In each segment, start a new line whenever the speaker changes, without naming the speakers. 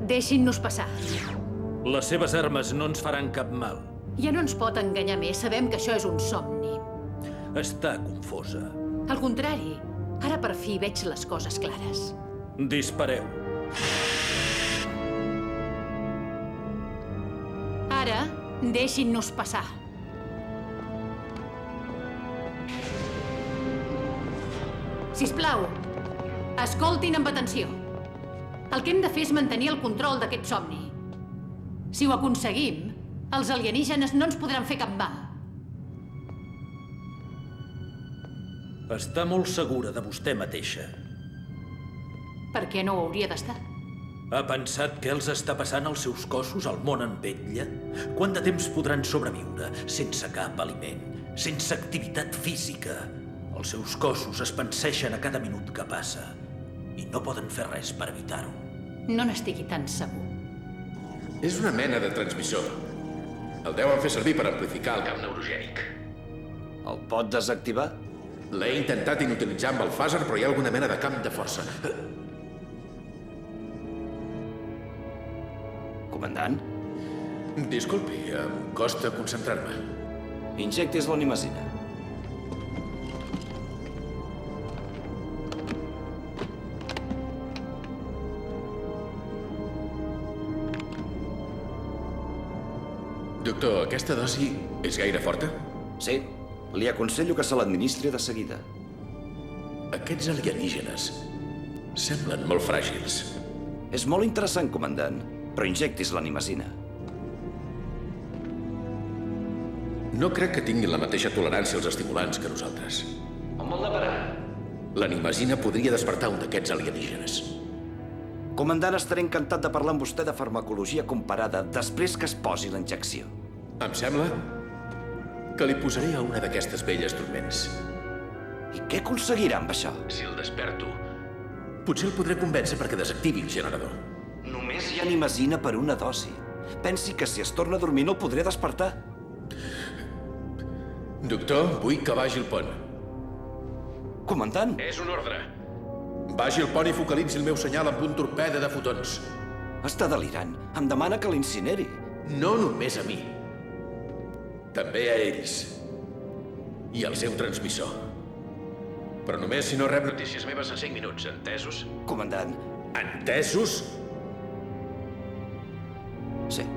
Deixin-nos passar.
Les seves armes no ens faran cap mal.
Ja no ens pot enganyar més. Sabem que això és un somni.
Està confosa.
Al contrari, ara per fi veig les coses clares.
Dispareu.
Ara, deixin-nos passar. Sisplau, escoltin amb atenció. El que hem de fer és mantenir el control d'aquest somni. Si ho aconseguim, els alienígenes no ens podran fer cap mal.
Està molt segura de vostè mateixa.
Per què no ho hauria d'estar?
Ha pensat què els està passant als seus cossos al món en vetlla? Quant de temps podran sobreviure sense cap aliment, sense activitat física? Els seus cossos es panseixen a cada minut que passa i no poden fer res per evitar-ho.
No n'estigui tan segur.
És una mena de transmissor. El deuen fer servir per amplificar el camp neurogènic.
El pot desactivar?
L'he intentat inutilitzar amb el fàser, però hi ha alguna mena de camp de força.
Comandant?
Disculpi, em costa concentrar-me.
Injectis l'onimazina.
Doctor, aquesta dosi és gaire forta?
Sí, li aconsello que se l'administri de seguida.
Aquests alienígenes semblen molt fràgils.
És molt interessant, comandant, però injectis l'onimazina.
No crec que tinguin la mateixa tolerància als estimulants que nosaltres.
On vol anar a parar?
L'animazina podria despertar un d'aquests alienígenes.
Comandant, estaré encantat de parlar amb vostè de farmacologia comparada després que es posi la injecció.
Em sembla que li posaré a una d'aquestes velles turments.
I què aconseguirà amb això?
Si el desperto, potser el podré convèncer perquè desactivi el generador.
Només hi ha animazina per una dosi. Pensi que si es torna a dormir no el podré despertar.
Doctor, vull que vagi al pont.
Comandant?
És un ordre. Vagi al pont i focalitzi el meu senyal amb un torpede de fotons.
Està delirant. Em demana que l'incineri.
No només a mi. També a ells. I al seu transmissor. Però només si no rep notícies meves en 5 minuts, entesos?
Comandant.
Entesos?
Sí.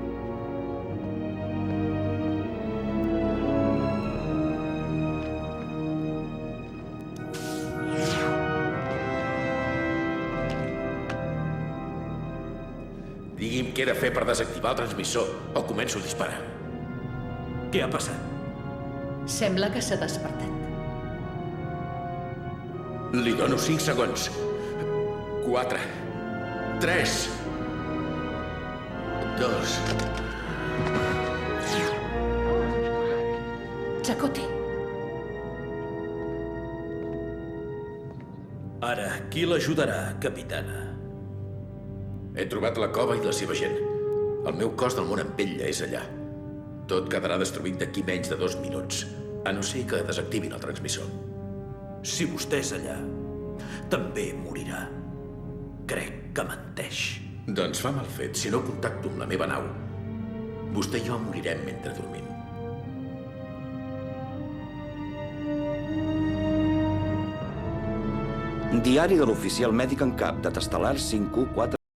Digui'm què he de fer per desactivar el transmissor o començo a disparar.
Què ha passat?
Sembla que s'ha despertat.
Li dono 5 segons. 4, 3, 2...
Chakotay.
Ara, qui l'ajudarà, capitana?
He trobat la cova i la seva gent. El meu cos del món en vetlla és allà. Tot quedarà destruït d'aquí menys de 2 minuts, a no ser que desactivin el transmissor.
Si vostè és allà, també morirà. Crec que menteix.
Doncs fa mal fet. Si no contacto amb la meva nau, vostè i jo morirem mentre dormim.
Diari de l'oficial mèdic en cap de Testel·lar 514.